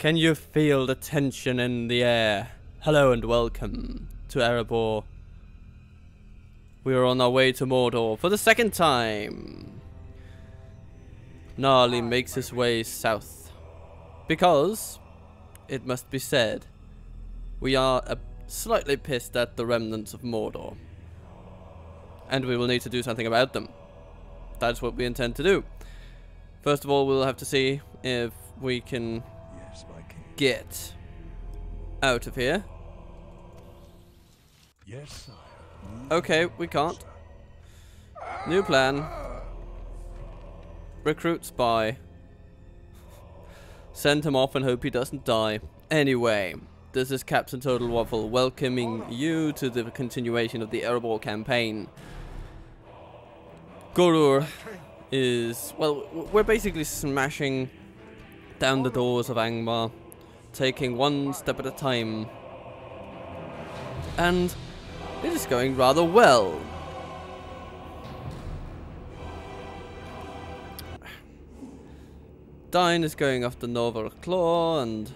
Can you feel the tension in the air? Hello and welcome to Erebor. We are on our way to Mordor for the second time. Gnarly makes his way south. Because, it must be said, we are slightly pissed at the remnants of Mordor. And we will need to do something about them. That's what we intend to do. First of all, we'll have to see if we can get out of here. Yes, sire. Okay, we can't. New plan. Recruit spy. Send him off and hope he doesn't die. Anyway, this is Captain Total Waffle welcoming you to the continuation of the Erebor campaign. Galu is, well, we're basically smashing down the doors of Angmar, taking one step at a time. And it is going rather well. Dine is going after Nova Claw, and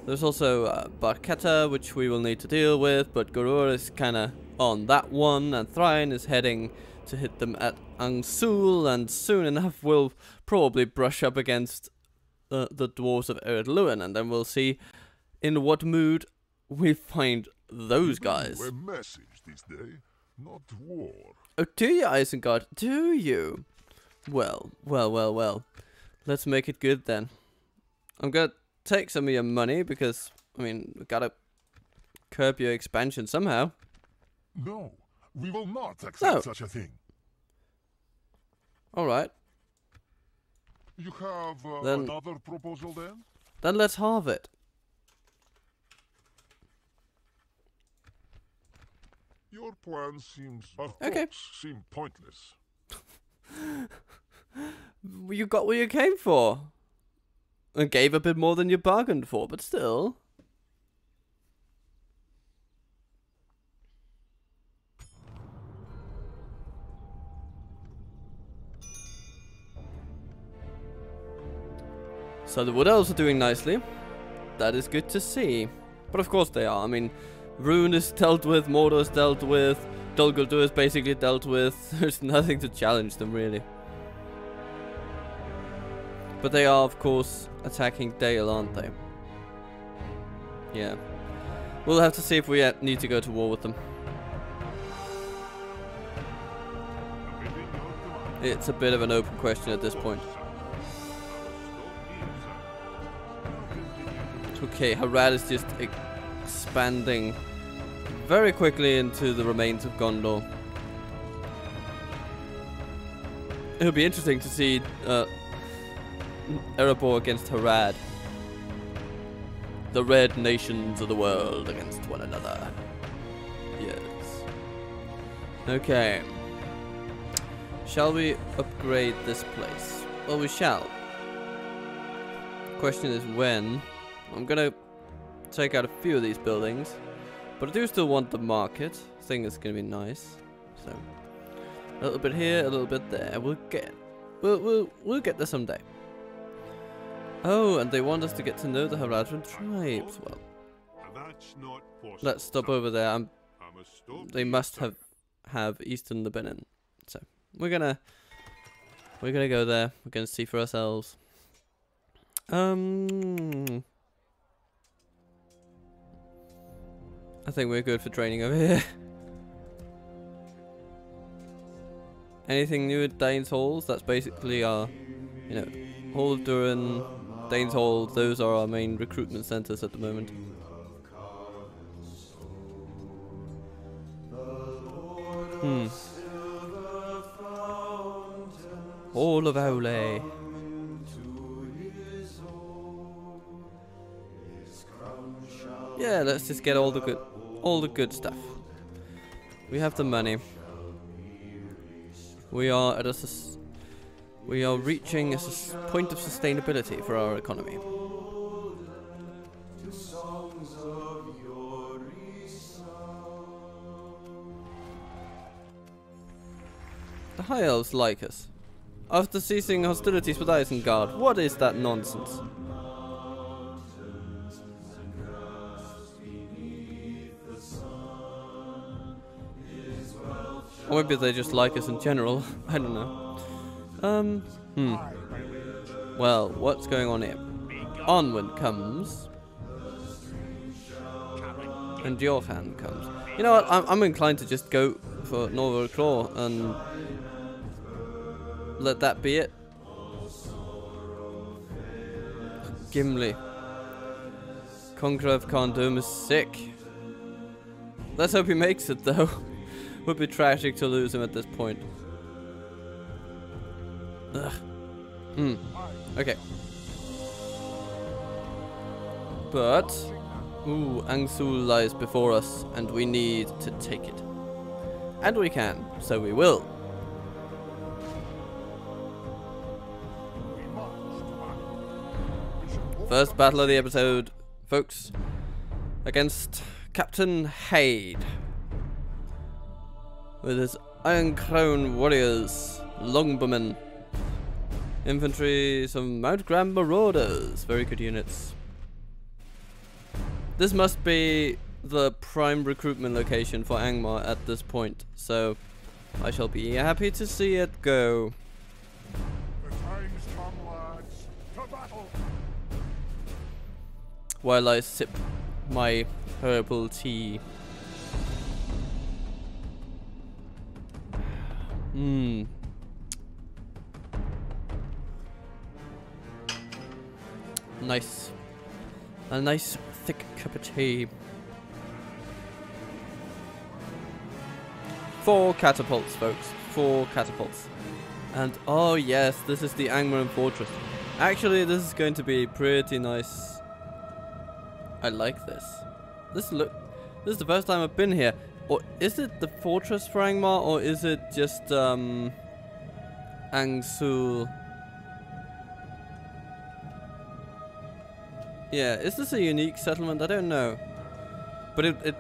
there's also Barketta, which we will need to deal with, but Galu is kinda on that one, and Thrain is heading to hit them at Angsul, and soon enough we'll probably brush up against the dwarves of Ered Luin, and then we'll see in what mood we find those guys. We're message this day, not war. Oh, do you, Isengard? Do you? Well. Let's make it good then. I'm gonna take some of your money because, I mean, we gotta curb your expansion somehow. No, we will not accept such a thing. Alright. You have Then- another proposal then? Then let's halve it. Your plan seems... Our Okay. hopes seem pointless. You got what you came for. And gave a bit more than you bargained for, but still. So the Wood Elves are doing nicely. That is good to see. But of course they are. I mean, Rune is dealt with, Mordor is dealt with, Dol Guldur is basically dealt with. There's nothing to challenge them really. But they are, of course, attacking Dale, aren't they? Yeah. We'll have to see if we need to go to war with them. It's a bit of an open question at this point. Okay, Harad is just expanding very quickly into the remains of Gondor. It'll be interesting to see Erebor against Harad. The red nations of the world against one another. Yes. Okay. Shall we upgrade this place? Well, we shall. The question is when. I'm gonna take out a few of these buildings, but I do still want the market. I think it's gonna be nice. So a little bit here, a little bit there. We'll get there someday. Oh, and they want us to get to know the Haradrim tribes. Well, let's stop over there. They must have Eastern Lebanon. So we're gonna go there. We're gonna see for ourselves. I think we're good for training over here. Anything new at Dane's Halls? That's basically our, you know, Hall of Durin, Dane's Hall. Those are our main recruitment centers at the moment. Hall of Owlay. Yeah, let's just get all the good stuff. We have the money. We are at we are reaching a point of sustainability for our economy. The High Elves like us. After ceasing hostilities with Isengard, what is that nonsense? Or maybe they just like us in general. I don't know. Well, what's going on here? Onward comes. And Johan comes. You know what? I'm inclined to just go for Northern Claw and let that be it. Gimli. Conqueror of Condom is sick. Let's hope he makes it though. Would be tragic to lose him at this point. Ugh. Okay. But Angsul lies before us, and we need to take it. And we can, so we will. First battle of the episode, folks, against Captain Haid with his Iron Crown warriors, longbowmen, infantry, some Mount Graham marauders, very good units. This must be the prime recruitment location for Angmar at this point, so I shall be happy to see it go. The time's come, lads. To battle. While I sip my herbal tea. Nice. A nice thick cup of tea. 4 catapults, folks. 4 catapults. And oh yes, this is the Angmar fortress. Actually, this is going to be pretty nice. I like this. This is the first time I've been here. Or is it the fortress for Angmar, or is it just Angsul? Yeah, is this a unique settlement? I don't know. But I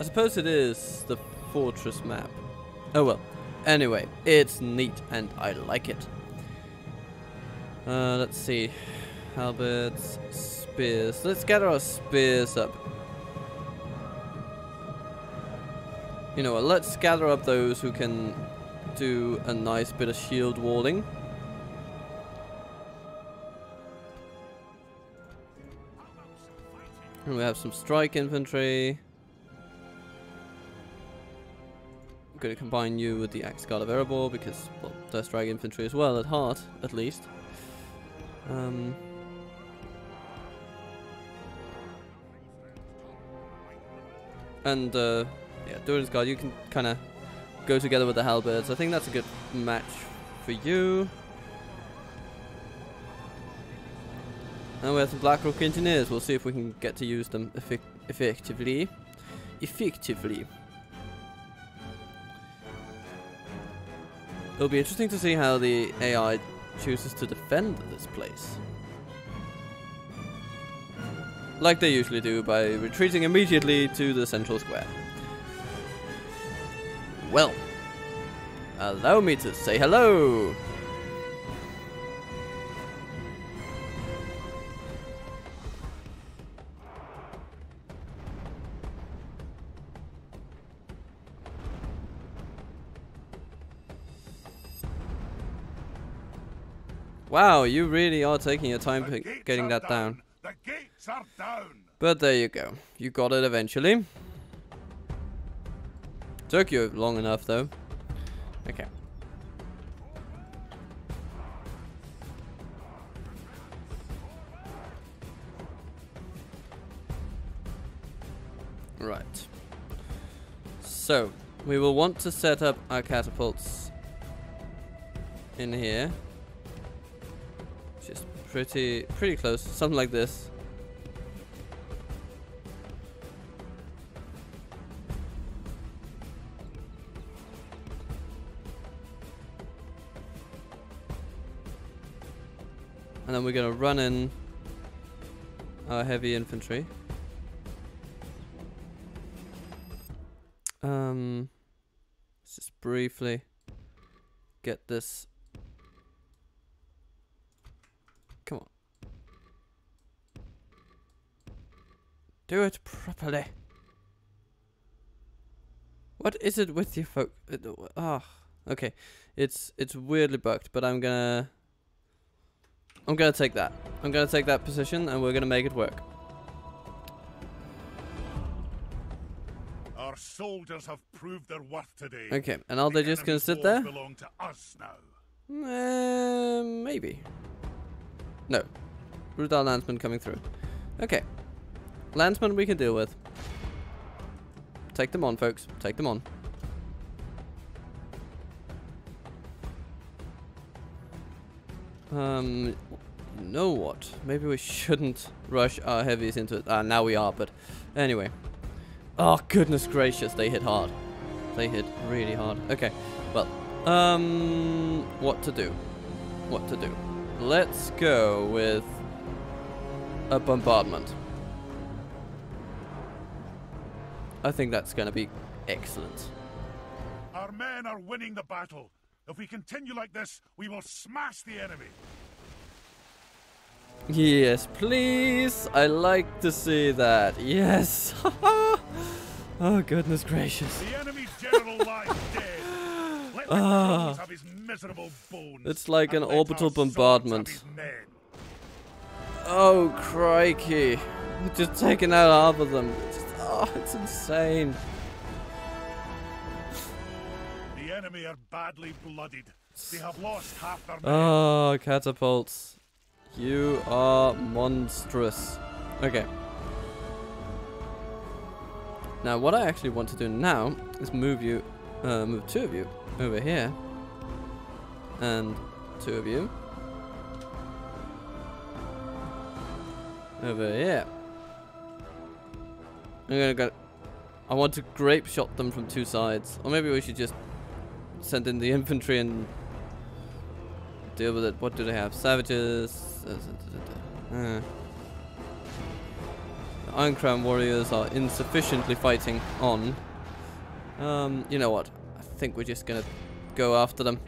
suppose it is the fortress map. Oh well. Anyway, it's neat and I like it. Let's see. Halberds, spears. Let's get our spears up. You know what, let's gather up those who can do a nice bit of shield walling. And we have some strike infantry. I'm going to combine you with the Axe Guard of Erebor because, well, they're strike infantry as well at heart, at least. Yeah, Duran's Guard, you can kind of go together with the halberds. I think that's a good match for you. And we have some Blackrock Engineers. We'll see if we can get to use them effectively. It'll be interesting to see how the AI chooses to defend this place. Like they usually do, by retreating immediately to the central square. Well, allow me to say hello. Wow, you really are taking your time getting that down. The gates are down. But there you go. You got it eventually. Took you long enough though. Okay. Right. So, we will want to set up our catapults in here. Just pretty close, something like this. And then we're gonna run in our heavy infantry. Let's just briefly get this. Come on. Do it properly. What is it with you folk? Okay. It's weirdly bugged, but I'm gonna take that. I'm gonna take that position, and we're gonna make it work. Our soldiers have proved their worth today. Okay, and are they just gonna sit there? Belong to us now. Maybe. No. Brutal landsman coming through. Okay. Landsman we can deal with. Take them on, folks. Take them on. You know what? Maybe we shouldn't rush our heavies into it. Now we are, but anyway. Oh, goodness gracious, they hit hard. They hit really hard. Okay, well, what to do? What to do? Let's go with a bombardment. I think that's going to be excellent. Our men are winning the battle. If we continue like this, we will smash the enemy. Yes, please. I like to see that. Yes. Oh, goodness gracious. The enemy's general lies dead. Let the Crumbles have his miserable bones. It's like an orbital bombardment. Oh, crikey. We're just taking out half of them. It's insane. The enemy are badly blooded. They have lost half their men. Oh, catapults. You are monstrous. Okay. Now, what I actually want to do now is move two of you over here. And two of you over here. I want to grape shot them from two sides. Or maybe we should just send in the infantry and deal with it. What do they have? Savages. The Iron Crown warriors are insufficiently fighting on. You know what? I think we're just gonna go after them.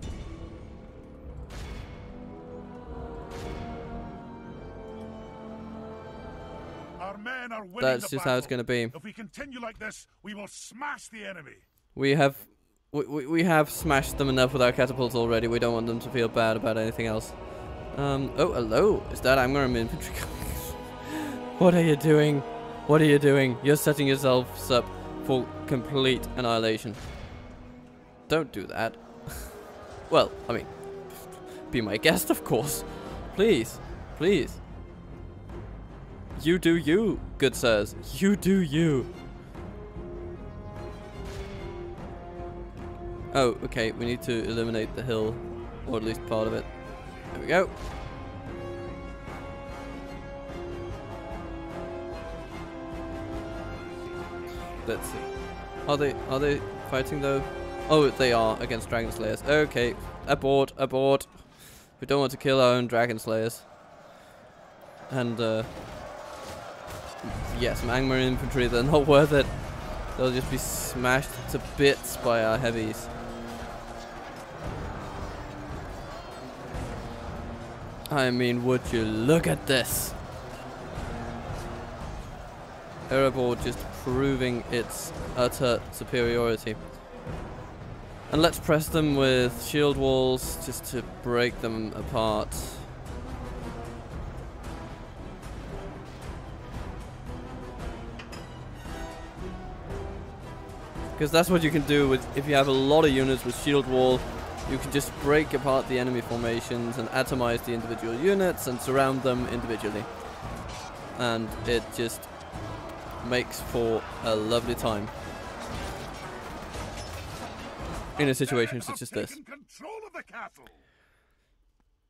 Our men are winning. That's just how it's gonna be. If we continue like this, we will smash the enemy. We have smashed them enough with our catapults already. We don't want them to feel bad about anything else. Oh, hello. Is that Angmar infantry coming? What are you doing? What are you doing? You're setting yourselves up for complete annihilation. Don't do that. Well, I mean, be my guest, of course. Please. Please. You do you, good sirs. You do you. Oh, okay. We need to eliminate the hill. Or at least part of it. There we go. Let's see. Are they fighting though? Oh, they are against Dragon Slayers. Okay. Abort, abort. We don't want to kill our own Dragon Slayers. And yeah, some Angmar infantry, they're not worth it. They'll just be smashed to bits by our heavies. I mean, would you look at this? Erebor just proving its utter superiority. And let's press them with shield walls just to break them apart. Because that's what you can do with if you have a lot of units with shield wall. You can just break apart the enemy formations and atomize the individual units and surround them individually. And it just makes for a lovely time in a situation such as this.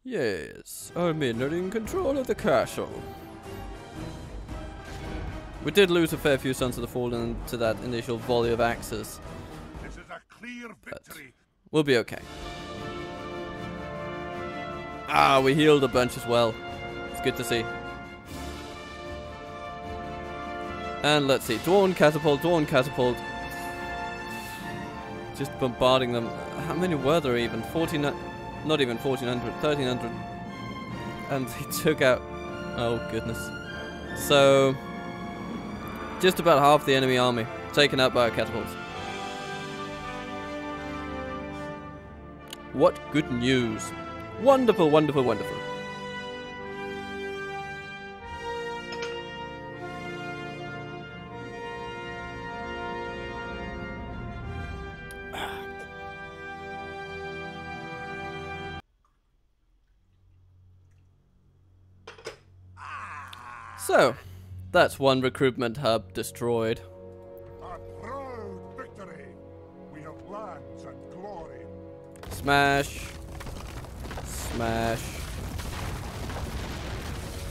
Yes, I'm in control of the castle. We did lose a fair few Sons of the Fallen to that initial volley of axes. This is a clear victory. We'll be okay. Ah, we healed a bunch as well. It's good to see. And let's see. Dwarven Catapult, Dwarven Catapult. Just bombarding them. How many were there even? 14... Not even 1,400. 1,300. And he took out... Oh, goodness. So... Just about half the enemy army taken out by our catapults. What good news. Wonderful, wonderful, wonderful. So, that's one recruitment hub destroyed. A proud victory. We have lands and glory. Smash. Smash.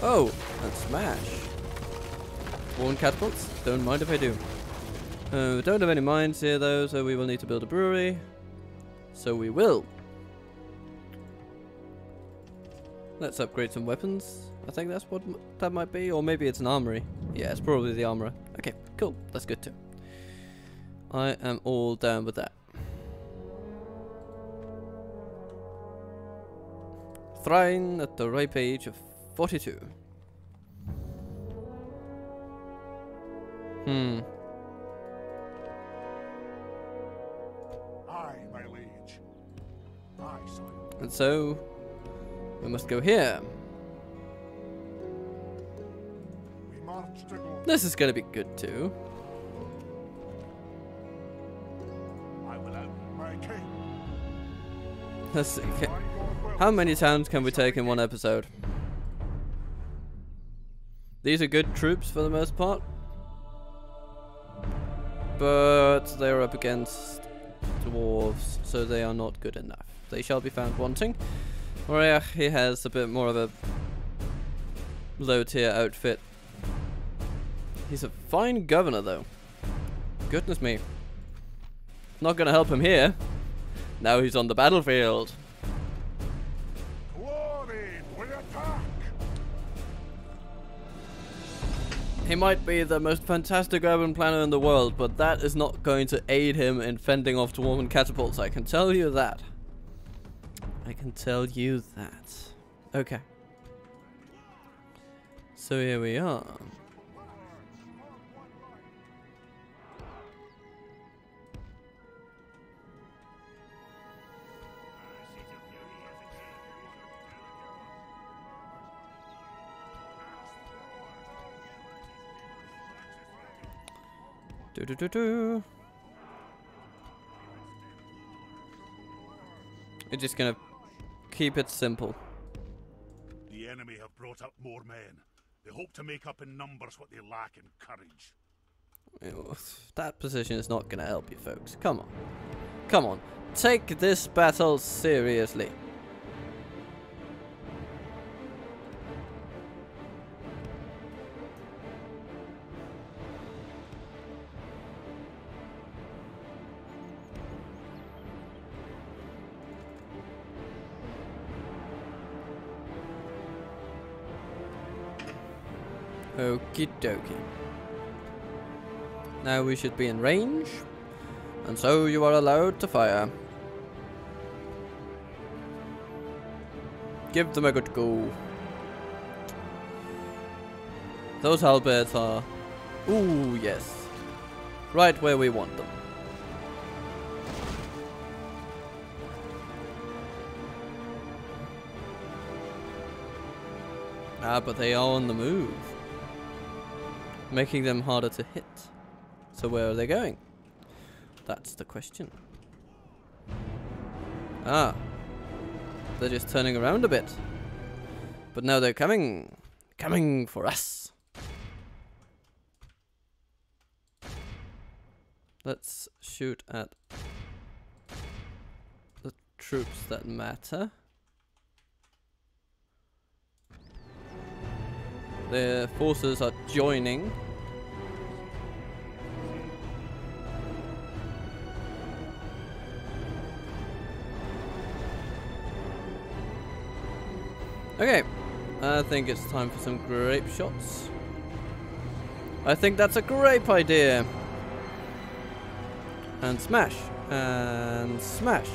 Oh, and smash. Worn catapults? Don't mind if I do. Don't have any mines here though, so we will need to build a brewery. So we will. Let's upgrade some weapons. I think that's what that might be, or maybe it's an armory. Yeah, it's probably the armorer. Okay, cool. That's good too. I am all down with that. Thrine at the ripe age of 42. Aye, my liege. Aye, son. And so we must go here. We march to glory. This is gonna be good too. I will out my king. Let's see. How many towns can we take in one episode? These are good troops for the most part, but they're up against dwarves, so they are not good enough. They shall be found wanting. Or he has a bit more of a low tier outfit. He's a fine governor though. Goodness me. Not gonna help him here. Now he's on the battlefield. Glory, we attack. He might be the most fantastic urban planner in the world, but that is not going to aid him in fending off dwarven catapults. I can tell you that. I can tell you that. Okay. So here we are. We're just gonna keep it simple. The enemy have brought up more men. They hope to make up in numbers what they lack in courage. That position is not gonna help you folks. Come on. Come on. Take this battle seriously. Okie dokie. Now we should be in range, and so you are allowed to fire. Give them a good go. Those halberds are... Ooh, yes. Right where we want them. Ah, but they are on the move, making them harder to hit. So where are they going? That's the question. Ah. They're just turning around a bit. But now they're coming. Coming for us. Let's shoot at the troops that matter. Their forces are joining. Okay, I think it's time for some grape shots. I think that's a grape idea. And smash. And smash.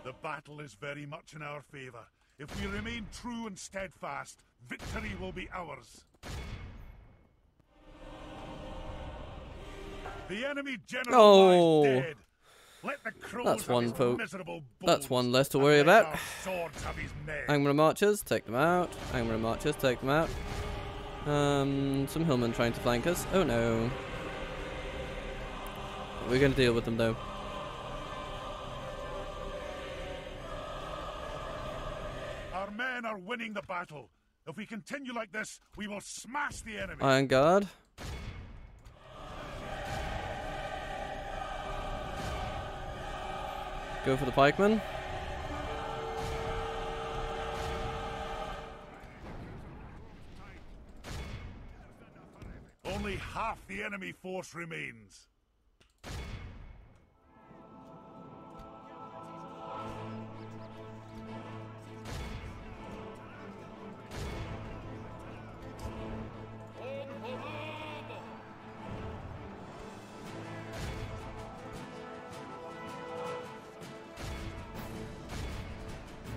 The battle is very much in our favour. If we remain true and steadfast, victory will be ours. The enemy general lies dead. Let the crows That's one have his miserable bones, that's one less to worry about. our swords have his men. Angmar marchers, take them out. Angmar marchers, take them out. Some hillmen trying to flank us. Oh no. We're gonna deal with them though. Our men are winning the battle. If we continue like this, we will smash the enemy. Iron Guard. Go for the pikemen. Only half the enemy force remains.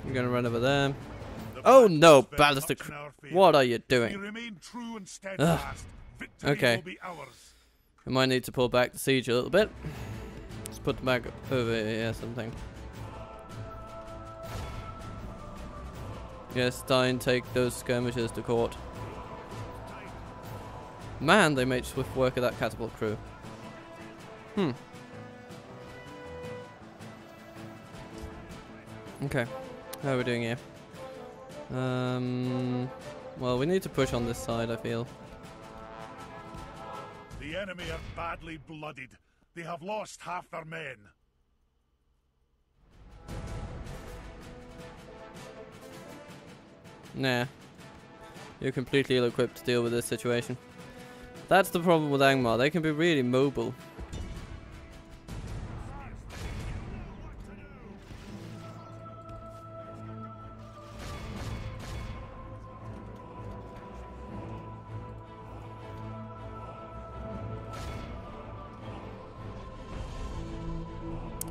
I'm gonna run over there. Oh no, ballistic! What are you doing? Okay. I might need to pull back the siege a little bit. Let's put them back over here, something. Yes, Stein, take those skirmishers to court. Man, they made swift work of that catapult crew. Okay, how are we doing here? Well, we need to push on this side, I feel. The enemy are badly blooded. They have lost half their men. Nah. You're completely ill-equipped to deal with this situation. That's the problem with Angmar. They can be really mobile.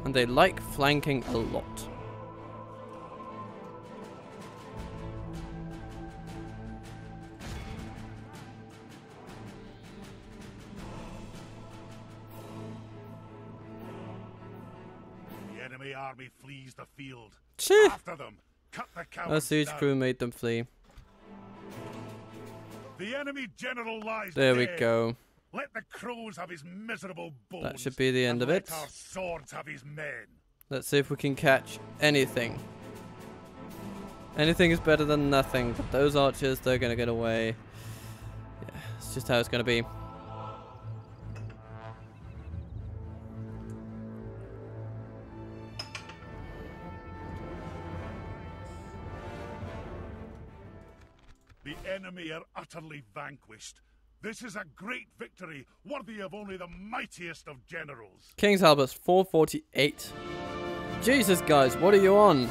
And they like flanking a lot. The enemy army flees the field. Cheh. After them, cut the cowards Our siege down. crew made them flee. The enemy general lies There dead. we go. Let the crows have his miserable bones. That should be the end of and it. let our swords have his men. Let's see if we can catch anything. Anything is better than nothing. But those archers, they're gonna get away. Yeah, it's just how it's gonna be. The enemy are utterly vanquished. This is a great victory, worthy of only the mightiest of generals. King's Halberds 448. Jesus, guys, what are you on?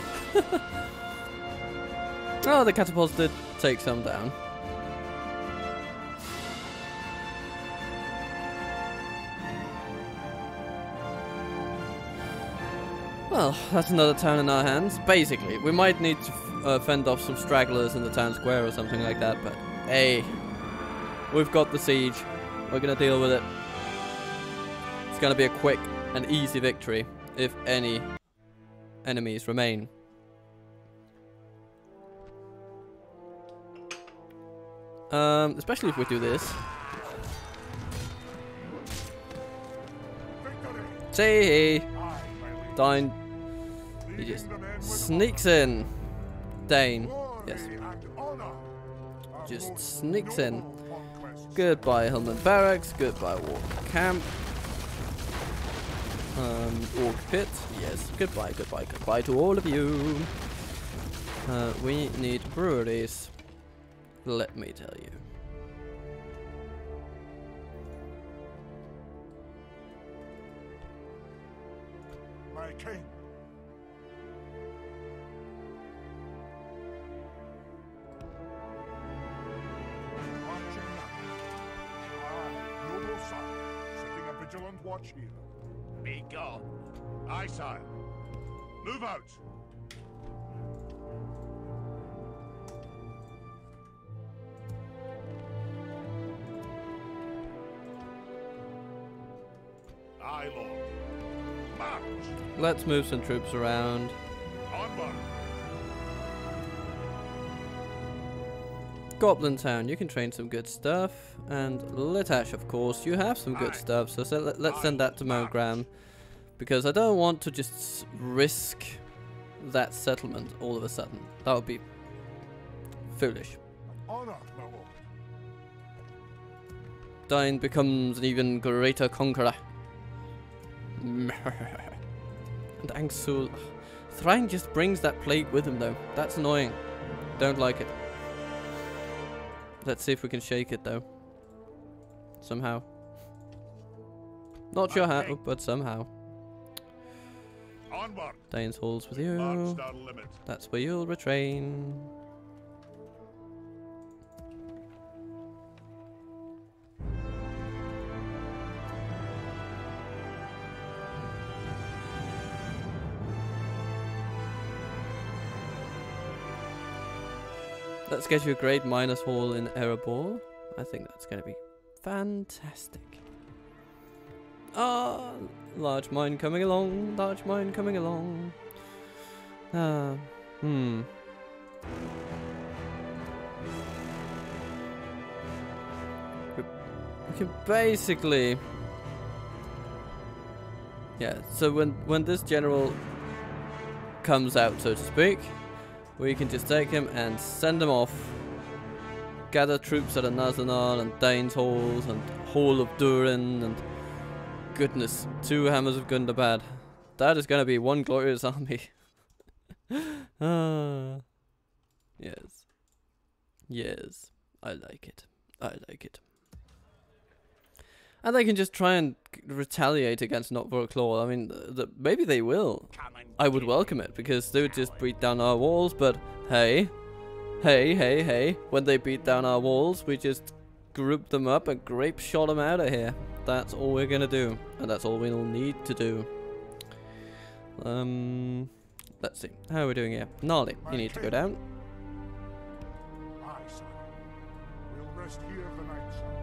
Oh, the catapults did take some down. Well, that's another town in our hands. Basically, we might need to fend off some stragglers in the town square or something like that, but hey, we've got the siege. We're gonna deal with it. It's gonna be a quick and easy victory, if any enemies remain. Especially if we do this. See, Dane. He just sneaks in. Dane, yes. Just sneaks in. Goodbye, Hillman Barracks. Goodbye, Orc Camp. Orc Pit. Yes. Goodbye, goodbye, goodbye to all of you. We need breweries. Let me tell you. My king. Noble son, setting a vigilant watch here. Be gone. Aye, sire. Move out. Let's move some troops around. Onward. Goblin Town, you can train some good stuff. And Litash, of course, you have some good stuff. So let's send that to Mogram. Because I don't want to just risk that settlement all of a sudden. That would be foolish. Honor, my lord. Dain becomes an even greater conqueror. And Angsul... Thrain just brings that plague with him though. That's annoying. Don't like it. Let's see if we can shake it though. Somehow. Not sure how, but somehow. Onward. Dane's halls with you. Marched our limit. That's where you'll retrain. Let's get you a great minus hall in Erebor. I think that's going to be fantastic. Ah, large mine coming along. Large mine coming along. We can basically... Yeah, so when this general comes out, so to speak, we can just take him and send him off. Gather troops at Nazanar and Dane's halls and Hall of Durin and goodness, 2 hammers of Gundabad. That is going to be one glorious army. Yes. Yes. I like it. I like it. And they can just try and retaliate against Notvorklaw. I mean, maybe they will. I would welcome it, because they would just beat down our walls, but hey. Hey. When they beat down our walls, we just group them up and grape shot them out of here. That's all we're gonna do. And that's all we'll need to do. Let's see. How are we doing here? Gnarly, you need to go down. Aye, son. We'll rest here the night, son.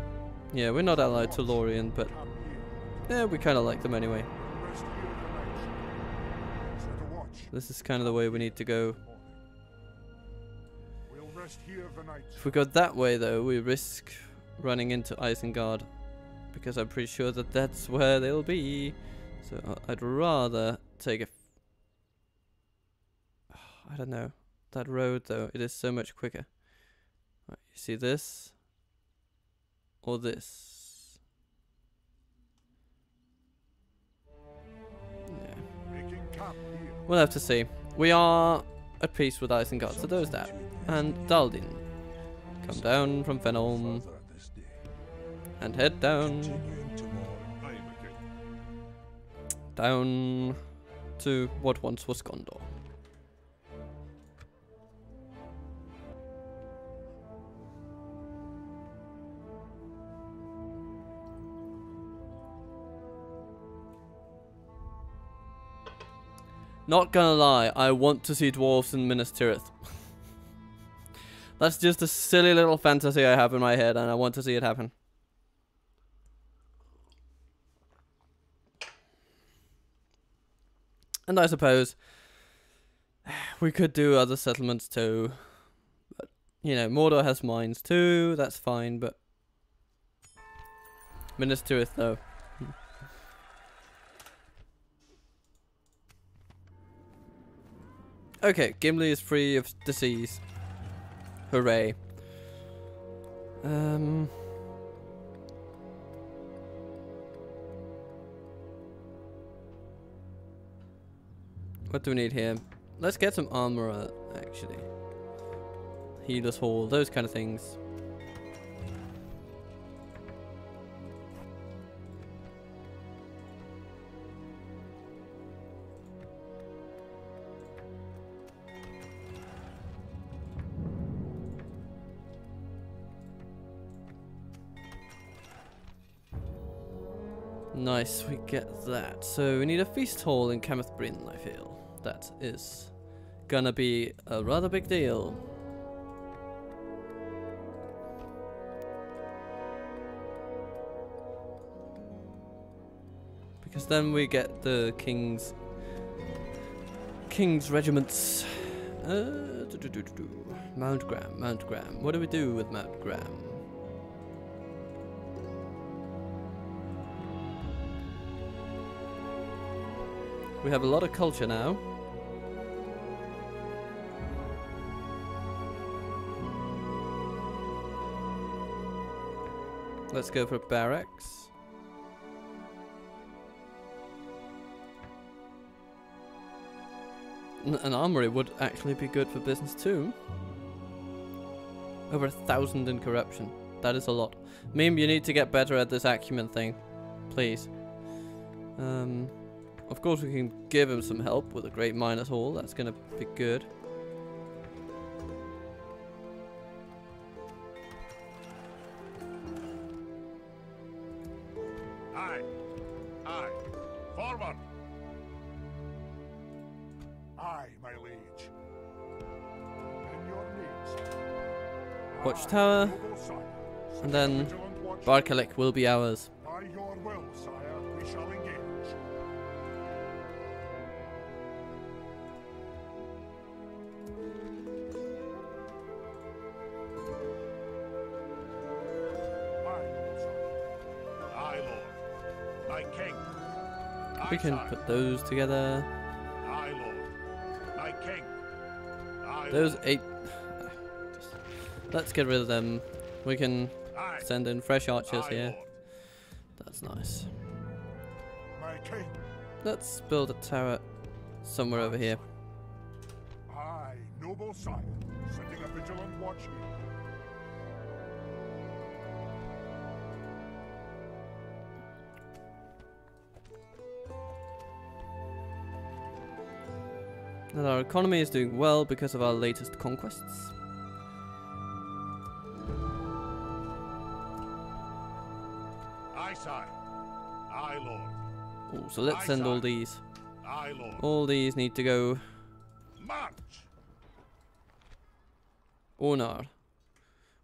Yeah, we're not allied to Lorien, but yeah, we kind of like them anyway. This is kind of the way we need to go. If we go that way, though, we risk running into Isengard, because I'm pretty sure that that's where they'll be. So I'd rather take a... I don't know. That road, though, it is so much quicker. Right, you see this? Or this? Yeah. We'll have to see. We are at peace with Isengard, so there's that. And Daldin. Come down from Fenholm. And head down. Down to what once was Gondor. Not gonna lie, I want to see dwarves in Minas Tirith. That's just a silly little fantasy I have in my head, and I want to see it happen. And I suppose we could do other settlements too. But, you know, Mordor has mines too, that's fine, but... Minas Tirith though. Okay, Gimli is free of disease. Hooray. What do we need here? Let's get some armor, actually. Healer's Hall, those kind of things. Nice, we get that. So we need a feast hall in Cameth Bryn, I feel. That is gonna be a rather big deal. because then we get the king's regiments. Mount Graham. What do we do with Mount Graham? We have a lot of culture now. Let's go for barracks. An armory would actually be good for business too. Over 1,000 in corruption. That is a lot. Meme, you need to get better at this acumen thing. Please. Of course we can give him some help with a great miners hall. That's gonna be good. Aye. Forward. Aye, my liege. In your needs. Watchtower. And then Barkalik will be ours. By your will, sire, we shall engage. Aye, lord. My king. We can put those together. Aye, lord. My king. Aye, Those 8. Let's get rid of them. We can send in fresh archers here. Lord. That's nice. My king. Let's build a tower somewhere over here. Aye, noble sire. Setting a vigilant watch here. And our economy is doing well because of our latest conquests. Aye, sire. Aye, lord. Oh, so let's send all these. Aye, lord. All these need to go. March. Onar,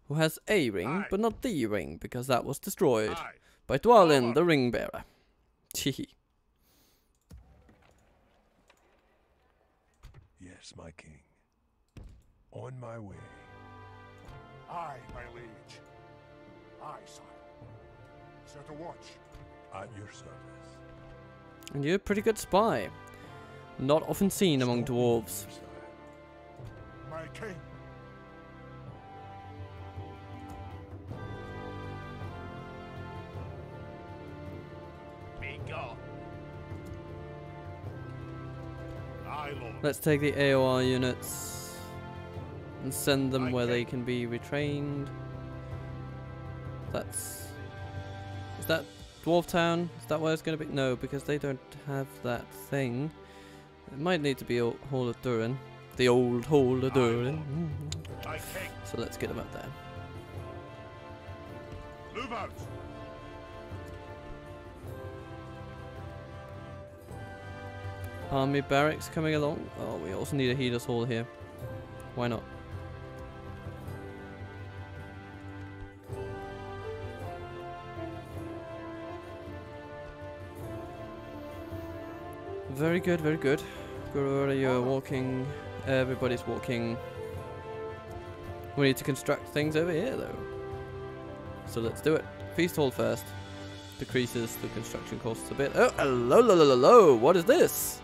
who has a ring, but not the ring, because that was destroyed Aye. by Dwalin, the ring bearer. Teehee. Yes, my king. On my way. Aye, my liege. Aye, sire. Set a watch. At your service. And you're a pretty good spy. Not often seen among dwarves. My king. Be gone. Aye, lord. Let's take the AOR units and send them where they can be retrained. That's... Is that Dwarf Town? Is that where it's going to be? No, because they don't have that thing. It might need to be Hall of Durin. The old Hall of Durin. My king. So let's get them up there. Move out. Army barracks coming along. Oh, we also need a healer's hall here. Why not? Very good, very good. Gurura, you're walking. Everybody's walking. We need to construct things over here, though. So let's do it. Feast hall first. Decreases the construction costs a bit. Oh, hello. What is this?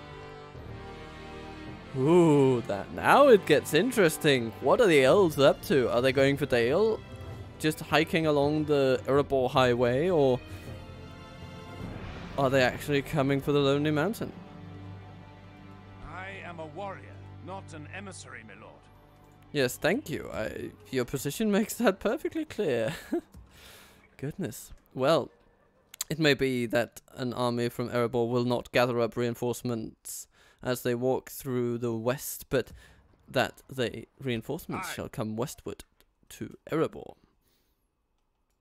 Ooh, that now it gets interesting. What are the elves up to? Are they going for Dale? Just hiking along the Erebor highway, or are they actually coming for the Lonely Mountain? I am a warrior, not an emissary, my lord. Yes, thank you. Your position makes that perfectly clear. Goodness. Well, it may be that an army from Erebor will not gather up reinforcements as they walk through the west, but that the reinforcements shall come westward to Erebor.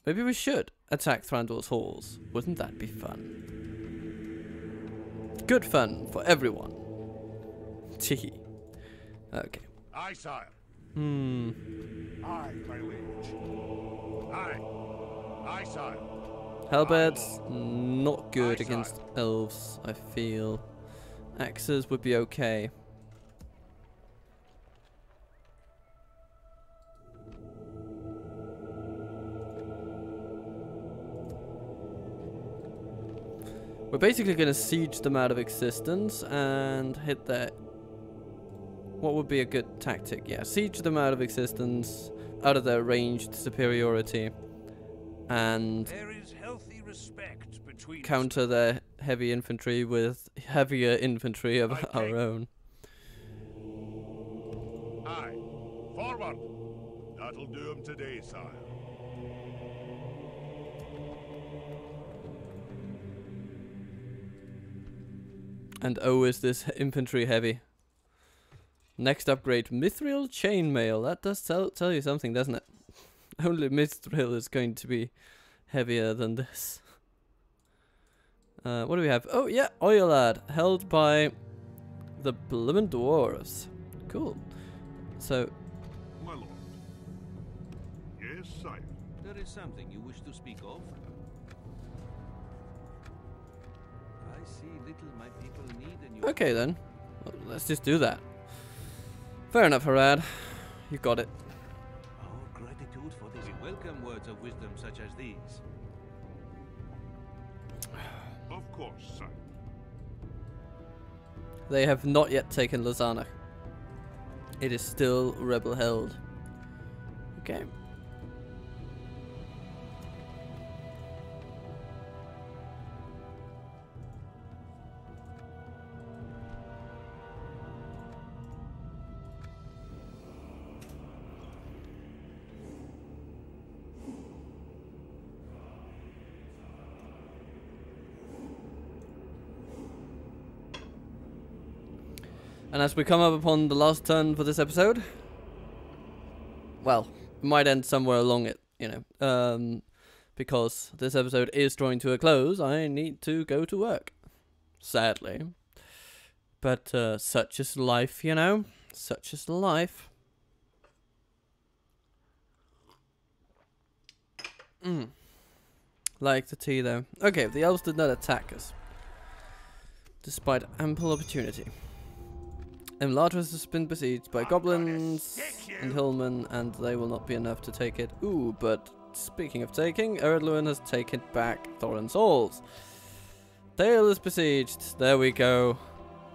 Maybe we should attack Thranduil's halls. Wouldn't that be fun? Good fun for everyone. Tee. Okay. Aye, sire. Hmm. Aye, my liege. Aye. Aye, sire. Halberds, not good against elves, I feel. Axes would be okay. We're basically going to siege them out of existence and hit their... What would be a good tactic? Yeah, siege them out of existence, out of their ranged superiority, and There is healthy respect between counter their heavy infantry with heavier infantry of our own. Aye. Forward. That'll do him today, sire. And oh, is this infantry heavy. Next upgrade, Mithril Chainmail. That does tell you something, doesn't it? Only Mithril is going to be heavier than this. What do we have? Oh yeah, Oilad, held by the Bloomin' Dwarves. Cool. So, My lord. Yes, sire. There is something you wish to speak of? I see little my people need and you... okay then. Well, let's just do that. Fair enough, Harad. You got it. Our gratitude for this. We welcome words of wisdom such as these. Of course, sire. They have not yet taken Lozana. It is still rebel held. Okay. And as we come up upon the last turn for this episode, well, it might end somewhere along it, you know, because this episode is drawing to a close. I need to go to work, sadly. But such is life, you know, such is life. Like the tea, though. Okay, the elves did not attack us, despite ample opportunity. Emlatras has been besieged by goblins and hillmen, and they will not be enough to take it. Ooh, but speaking of taking, Eredluin has taken back Thorin's Halls. Dale is besieged. There we go.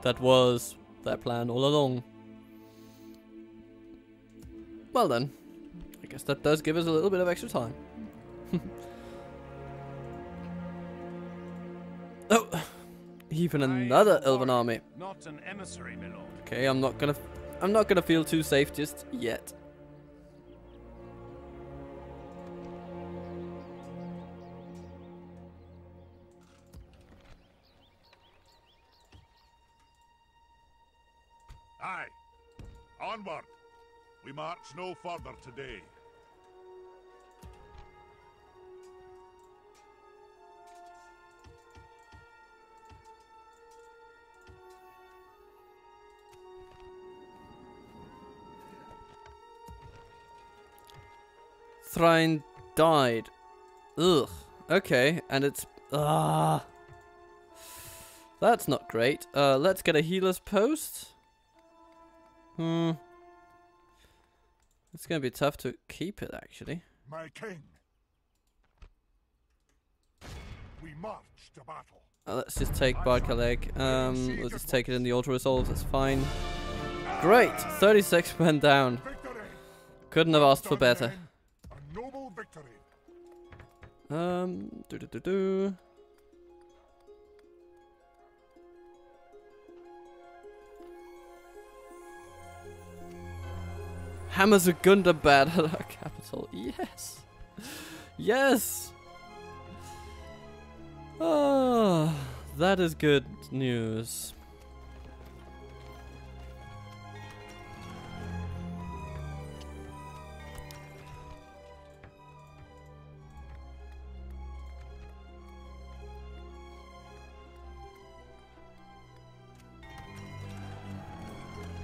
That was their plan all along. Well then, I guess that does give us a little bit of extra time. Oh, even another elven army. Not an emissary, my lord. Okay, I'm not gonna feel too safe just yet. Aye. Onward. We march no further today. Thrain died. Ugh. Okay, and it's that's not great. Let's get a healer's post. It's gonna be tough to keep it, actually. My king. We march to battle. Let's just take Barkaleg. We'll just take it in the auto resolves. That's fine. Great. 36 went down. Victory. Couldn't have asked for better. A noble victory. Hammers a Gundabad at our capital. Yes. Yes. Oh, that is good news.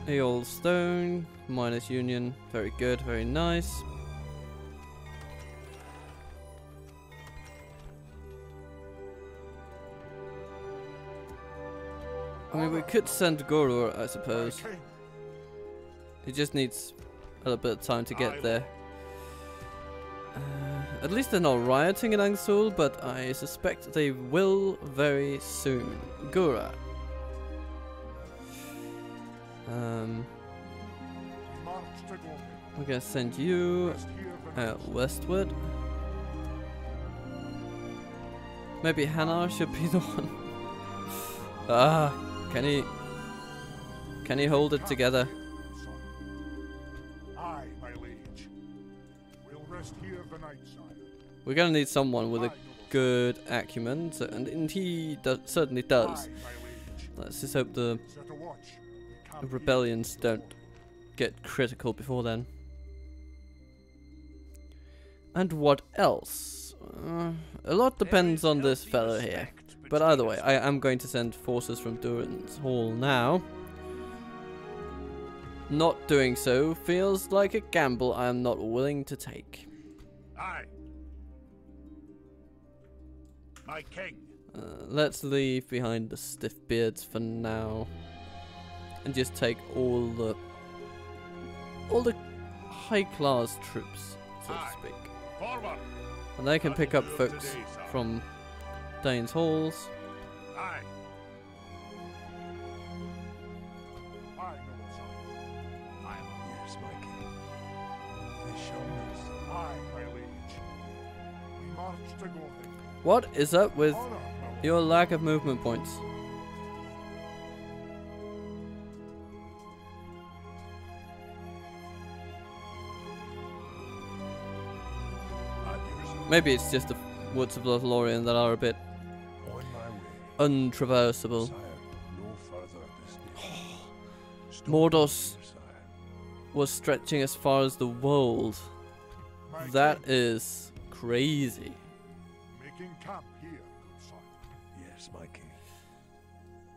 Aeol Stone, minus Union, very good, very nice. I mean, we could send Guru, I suppose. He just needs a little bit of time to get there. At least they're not rioting in Angsul, but I suspect they will very soon. Gura. We're gonna send you westward. Maybe Hanar should be the one. Can he hold it together? Aye, my liege. We'll rest here the night, sire. We're gonna need someone with a good acumen, and he certainly does. Let's just hope the rebellions don't get critical before then. And what else? A lot depends on this fellow here. But either way, I am going to send forces from Durin's Hall now. Not doing so feels like a gamble I am not willing to take. Aye. My king. Let's leave behind the stiff beards for now. And just take all the high class troops, so to speak. Forward. And they can pick up folks from Dane's halls. Aye. Yes, my king. They show us. Aye, my liege. We march to Gothic. What is up with your lack of movement points? Maybe it's just the woods of Lothlorien that are a bit On my way. untraversable. Sire, no further this day. Mordor's Sire. was stretching as far as the world. My That king. is crazy. Making camp here, good sire. Yes, my king.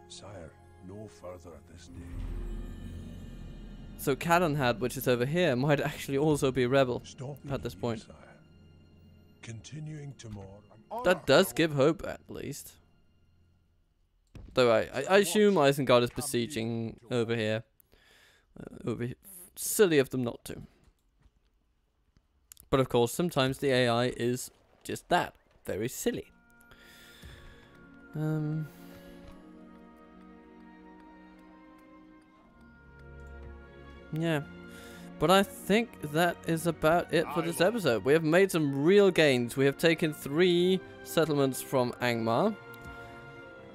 Sire, no further this day. So Cadenhad, which is over here, might actually also be rebel Stopping at this here, point. Sire. Continuing tomorrow. That does give hope, at least. Though I assume Isengard is besieging over here. Silly of them not to. But of course, sometimes the AI is just that. Very silly. Yeah. But I think that is about it for this episode. We have made some real gains. We have taken 3 settlements from Angmar.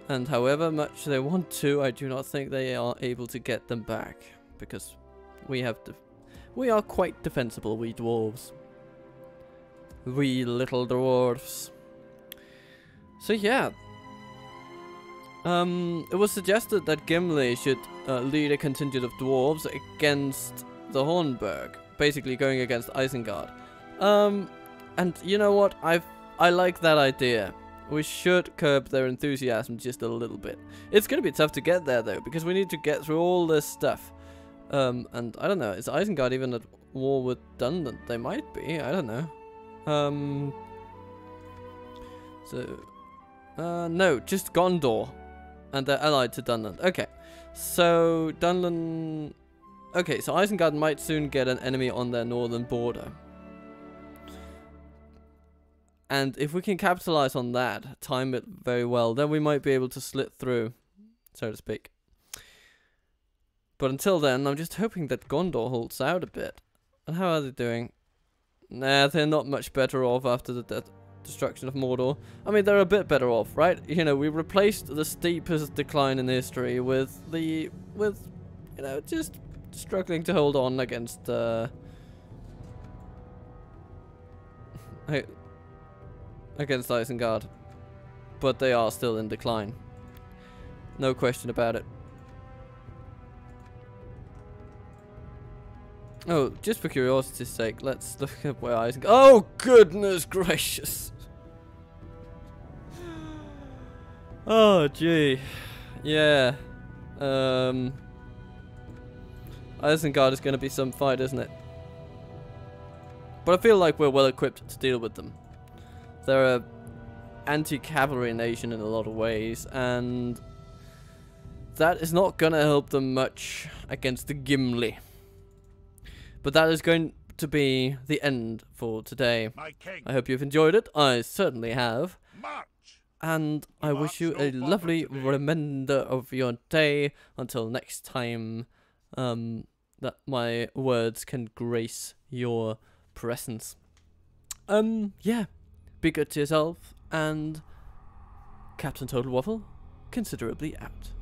And however much they want to, I do not think they are able to get them back. Because we are quite defensible, we dwarves. We little dwarves. So yeah. It was suggested that Gimli should lead a contingent of dwarves against the Hornburg, basically going against Isengard. And you know what? I like that idea. We should curb their enthusiasm just a little bit. It's going to be tough to get there though, because we need to get through all this stuff. And I don't know, is Isengard even at war with Dunland? They might be, I don't know. No, just Gondor. And they're allied to Dunland. Okay, so Dunland... Okay, so Isengard might soon get an enemy on their northern border. And if we can capitalize on that, time it very well, then we might be able to slit through, so to speak. But until then, I'm just hoping that Gondor holds out a bit. And how are they doing? Nah, they're not much better off after the destruction of Mordor. I mean, they're a bit better off, right? You know, we replaced the steepest decline in history with you know, just struggling to hold on against against Isengard. But they are still in decline. No question about it. Oh, just for curiosity's sake, let's look at where Isengard... Oh, goodness gracious! Oh, gee. Yeah. Isengard is going to be some fight, isn't it? But I feel like we're well equipped to deal with them. They're a anti-cavalry nation in a lot of ways, and that is not gonna help them much against the Gimli. But that is going to be the end for today. My king, I hope you've enjoyed it. I certainly have. march! And I wish you a lovely remainder of your day until next time that my words can grace your presence. Yeah. Be good to yourself, and Captain Total Waffle considerably out.